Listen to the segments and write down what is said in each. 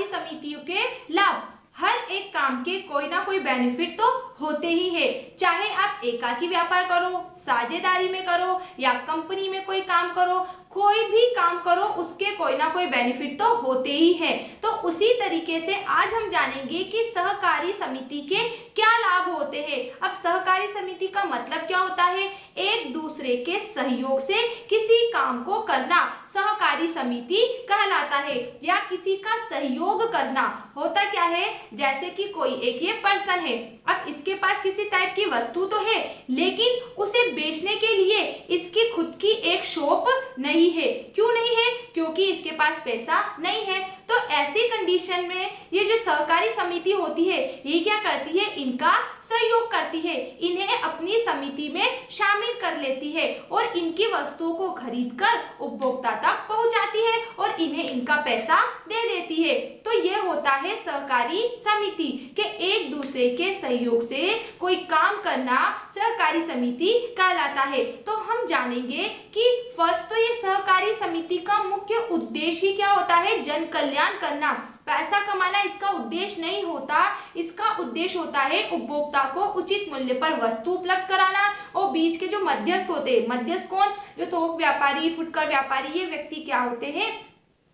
सहकारी समितियों के लाभ, हर एक काम के कोई ना कोई बेनिफिट तो होते ही है, चाहे आप एकाकी व्यापार करो, साझेदारी में करो या कंपनी में कोई काम करो, कोई भी काम करो उसके कोई ना कोई बेनिफिट तो होते ही है। तो उसी तरीके से आज हम जानेंगे कि सहकारी समिति के क्या लाभ होते हैं। अब सहकारी समिति का मतलब क्या होता है? एक दूसरे के सहयोग से किसी काम को करना सहकारी समिति कहलाता है, या किसी का सहयोग करना। होता क्या है, जैसे कि कोई एक ये पर्सन है, अब इसके पास किसी टाइप की वस्तु तो है, लेकिन उसे बेचने के लिए इसकी खुद की एक शॉप नहीं है। क्यों नहीं है? क्योंकि इसके पास पैसा नहीं है। तो ऐसी कंडीशन में ये जो सहकारी समिति होती है, ये क्या करती है? इनका सहयोग करती है, इन्हें अपनी समिति में शामिल कर लेती है और इनकी वस्तुओं को खरीदकर उपभोक्ता तक पहुंचाती है और इन्हें इनका पैसा दे देती है। तो ये होता है सहकारी समिति के एक दूसरे के सहयोग से कोई काम करना सहकारी समिति कहलाता है। तो हम जानेंगे कि फर्स्ट तो ये सहकारी समिति का मुख्य उद्देश्य ही क्या होता है? जन कल्याण करना, पैसा कमाना इसका उद्देश्य नहीं होता। इसका उद्देश्य होता है उपभोक्ता को उचित मूल्य पर वस्तु उपलब्ध कराना, और बीच के जो मध्यस्थ होते हैं, मध्यस्थ कौन? जो थोक व्यापारी, फुटकर व्यापारी, ये व्यक्ति क्या होते हैं?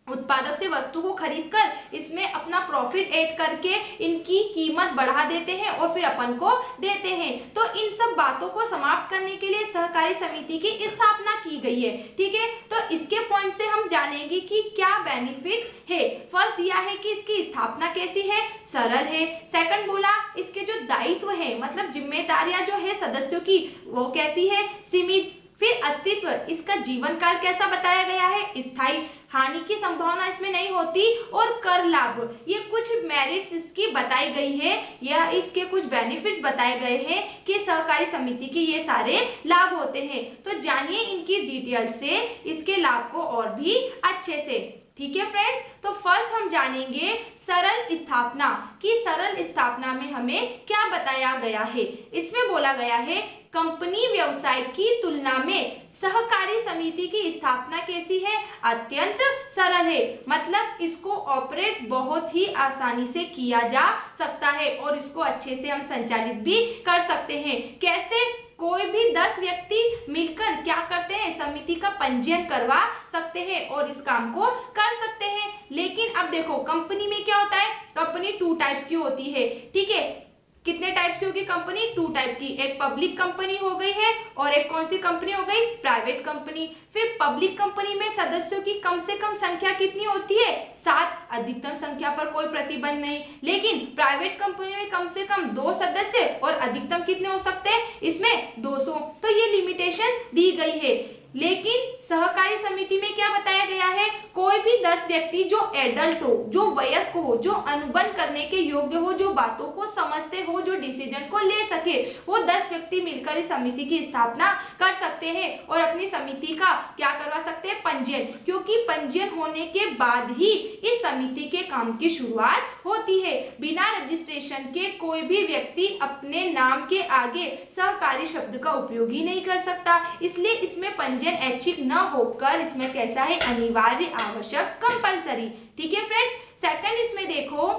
उत्पादक से वस्तु को खरीदकर इसमें अपना प्रॉफिट ऐड करके इनकी कीमत बढ़ा देते हैं और फिर अपन को देते हैं। तो इन सब बातों को समाप्त करने के लिए सहकारी समिति की स्थापना की गई है। ठीक है, तो इसके पॉइंट से हम जानेंगे कि क्या बेनिफिट है। फर्स्ट दिया है कि इसकी स्थापना कैसी है? सरल है। सेकंड बोला इसके जो दायित्व है, मतलब जिम्मेदारियां जो है सदस्यों की, वो कैसी है? सीमित। फिर अस्तित्व, इसका जीवन काल कैसा बताया गया है? स्थायी, हानि की संभावना इसमें नहीं होती। और कर लाभ, ये कुछ मेरिट्स इसकी बताई गई है या इसके कुछ बेनिफिट्स बताए गए हैं कि सहकारी समिति के ये सारे लाभ होते हैं। तो जानिए इनकी डिटेल से इसके लाभ को और भी अच्छे से। ठीक है फ्रेंड्स, तो फर्स्ट हम जानेंगे सरल स्थापना, कि सरल स्थापना में हमें क्या बताया गया है। इसमें बोला गया है कंपनी व्यवसाय की तुलना में सहकारी समिति की स्थापना कैसी है? अत्यंत सरल है, मतलब इसको ऑपरेट बहुत ही आसानी से किया जा सकता है और इसको अच्छे से हम संचालित भी कर सकते हैं। कैसे? कोई भी 10 व्यक्ति मिलकर क्या करते हैं? समिति का पंजीयन करवा सकते हैं और इस काम को कर सकते हैं। लेकिन अब देखो कंपनी में क्या होता है? कंपनी 2 टाइप्स की होती है। ठीक है, कितने टाइप्स की होगी कंपनी? 2 टाइप्स की। एक पब्लिक कंपनी हो गई है और एक कौन सी कंपनी हो गई? Private company. फिर पब्लिक कंपनी में सदस्यों की कम से कम संख्या कितनी होती है? 7। अधिकतम संख्या पर कोई प्रतिबंध नहीं। लेकिन प्राइवेट कंपनी में कम से कम 2 सदस्य और अधिकतम कितने हो सकते हैं? इसमें 200। तो ये लिमिटेशन दी गई है। लेकिन सहकारी समिति में क्या बताया गया है? कोई भी 10 व्यक्ति जो एडल्ट हो, जो वयस्क हो, जो अनुबंध करने के योग्य हो, जो बातों को समझते हो, जो डिसीजन को ले सके, वो 10 व्यक्ति मिलकर इस समिति की स्थापना कर सकते हैं और अपनी समिति का क्या करवा सकते हैं? पंजीयन। क्योंकि पंजीयन होने के बाद ही इस समिति के काम की शुरुआत होती है। बिना रजिस्ट्रेशन के कोई भी व्यक्ति अपने नाम के आगे सहकारी शब्द का उपयोग ही नहीं कर सकता। इसलिए इसमें पंजीयन ऐच्छिक न होकर इसमें कैसा है? अनिवार्य, आवश्यक, कंपलसरी। ठीक है फ्रेंड्स। सेकंड इसमें देखो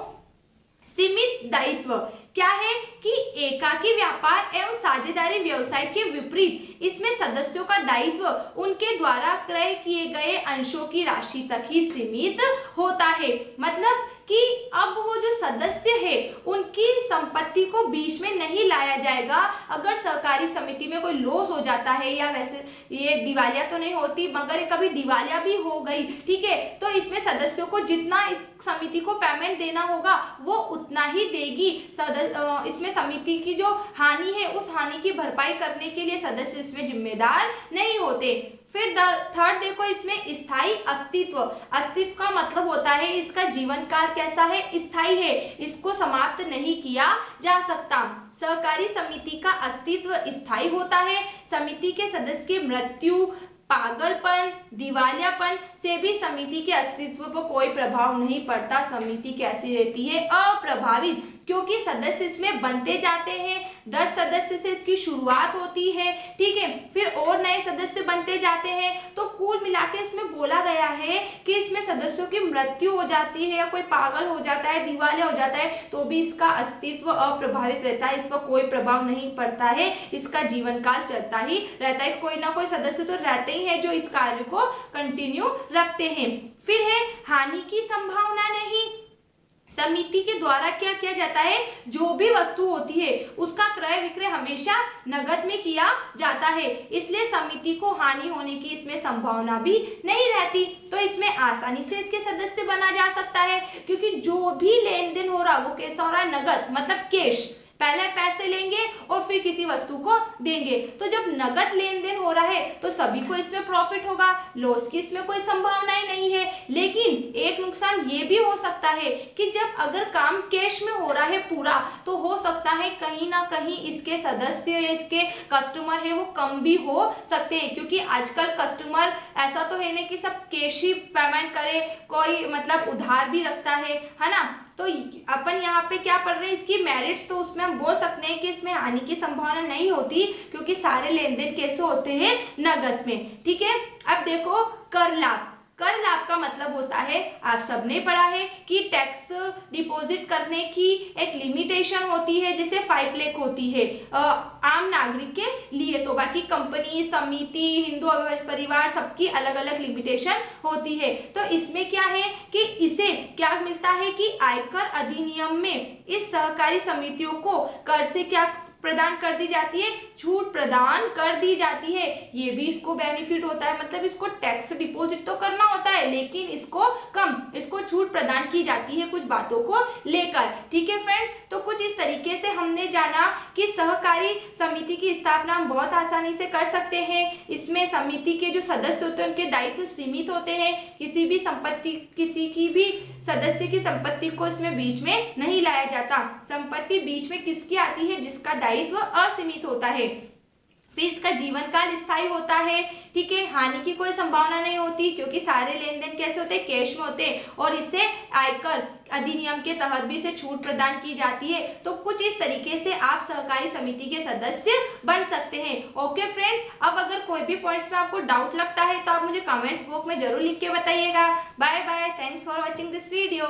सीमित दायित्व क्या है? कि एकाकी व्यापार एवं साझेदारी व्यवसाय के विपरीत इसमें सदस्यों का दायित्व उनके द्वारा क्रय किए गए अंशों की राशि तक ही सीमित होता है। मतलब कि अब वो जो सदस्य है उनकी संपत्ति को बीच में नहीं लाया जाएगा। अगर सहकारी समिति में कोई लॉस हो जाता है, या वैसे ये दिवालिया तो नहीं होती मगर कभी दिवालिया भी हो गई, ठीक है, तो इसमें सदस्यों को जितना इस समिति को पेमेंट देना होगा वो उतना ही देगी। इसमें समिति की जो हानि है उस हानि की भरपाई करने के लिए सदस्य इसमें जिम्मेदार नहीं होते। फिर थर्ड देखो इसमें स्थायी अस्तित्व। अस्तित्व का मतलब होता है इसका जीवन काल कैसा है? स्थायी है, इसको समाप्त नहीं किया जा सकता। सहकारी समिति का अस्तित्व स्थायी होता है। समिति के सदस्य की मृत्यु, पागलपन, दिवालियापन, से भी समिति के अस्तित्व पर कोई प्रभाव नहीं पड़ता। समिति कैसी रहती है? अप्रभावित, क्योंकि सदस्य इसमें बनते जाते हैं। 10 सदस्य से इसकी शुरुआत होती है, ठीक है, फिर और नए सदस्य बनते जाते हैं। तो कुल मिलाकर इसमें बोला गया है कि इसमें सदस्यों की मृत्यु हो जाती है या कोई पागल हो जाता है, दिवालिया हो जाता है, तो भी इसका अस्तित्व अप्रभावित रहता है, इस पर कोई प्रभाव नहीं पड़ता है, इसका जीवन काल चलता ही रहता है। कोई ना कोई सदस्य तो रहते ही है जो इस कार्य को कंटिन्यू रखते हैं। फिर है हानि की संभावना नहीं। समिति के द्वारा क्या किया जाता है? जो भी वस्तु होती है उसका क्रय विक्रय हमेशा नगद में किया जाता है, इसलिए समिति को हानि होने की इसमें संभावना भी नहीं रहती। तो इसमें आसानी से इसके सदस्य बना जा सकता है, क्योंकि जो भी लेन देन हो रहा वो कैसा हो रहा है? नगद, मतलब कैश। पहले पैसे लेंगे और फिर किसी वस्तु को देंगे। तो जब नगद लेन देन हो रहा है तो सभी को इसमें प्रॉफिट होगा, लॉस की इसमें कोई संभावना ही नहीं है। लेकिन एक नुकसान ये भी हो सकता है कि जब अगर काम कैश में हो रहा है पूरा, तो हो सकता है कहीं ना कहीं इसके सदस्य या इसके कस्टमर है वो कम भी हो सकते हैं, क्योंकि आजकल कस्टमर ऐसा तो है नहीं कि सब कैश ही पेमेंट करे, कोई मतलब उधार भी रखता है ना। तो अपन यहाँ पे क्या पढ़ रहे हैं? इसकी मेरिट्स, तो उसमें हम बोल सकते हैं कि इसमें हानि की संभावना नहीं होती, क्योंकि सारे लेन देन कैसे होते हैं? नगद में, ठीक है। अब देखो कर लाभ। कर लाभ का मतलब होता है, आप सबने पढ़ा है कि टैक्स डिपॉजिट करने की एक लिमिटेशन होती है, जैसे 5 लाख होती है आम नागरिक के लिए। तो बाकी कंपनी, समिति, हिंदू परिवार सबकी अलग अलग लिमिटेशन होती है। तो इसमें क्या है कि इसे क्या मिलता है कि आयकर अधिनियम में इस सहकारी समितियों को कर से क्या प्रदान कर दी जाती है? छूट प्रदान कर दी जाती है। ये भी इसको बेनिफिट होता है, मतलब इसको टैक्स डिपॉजिट तो करना होता है, लेकिन इसको छूट प्रदान की जाती है कुछ बातों को लेकर, ठीक है फ्रेंड्स। तो कुछ इस तरीके से हमने जाना कि सहकारी समिति की स्थापना हम बहुत आसानी से कर सकते हैं। इसमें समिति के जो सदस्य होते हैं उनके दायित्व सीमित होते हैं, किसी की भी सदस्य की संपत्ति को इसमें बीच में नहीं लाया जाता। संपत्ति बीच में किसकी आती है? जिसका दायित्व असीमित होता है। फिर इसका जीवन काल स्थायी होता है, ठीक है। हानि की कोई संभावना नहीं होती, क्योंकि सारे लेन देन कैसे होते हैं? कैश में होते हैं, और इससे आयकर अधिनियम के तहत भी इसे छूट प्रदान की जाती है। तो कुछ इस तरीके से आप सहकारी समिति के सदस्य बन सकते हैं। ओके फ्रेंड्स, अब अगर कोई भी पॉइंट्स में आपको डाउट लगता है तो आप मुझे कमेंट्स बॉक्स में जरूर लिख के बताइएगा। Bye bye, thanks for watching this video.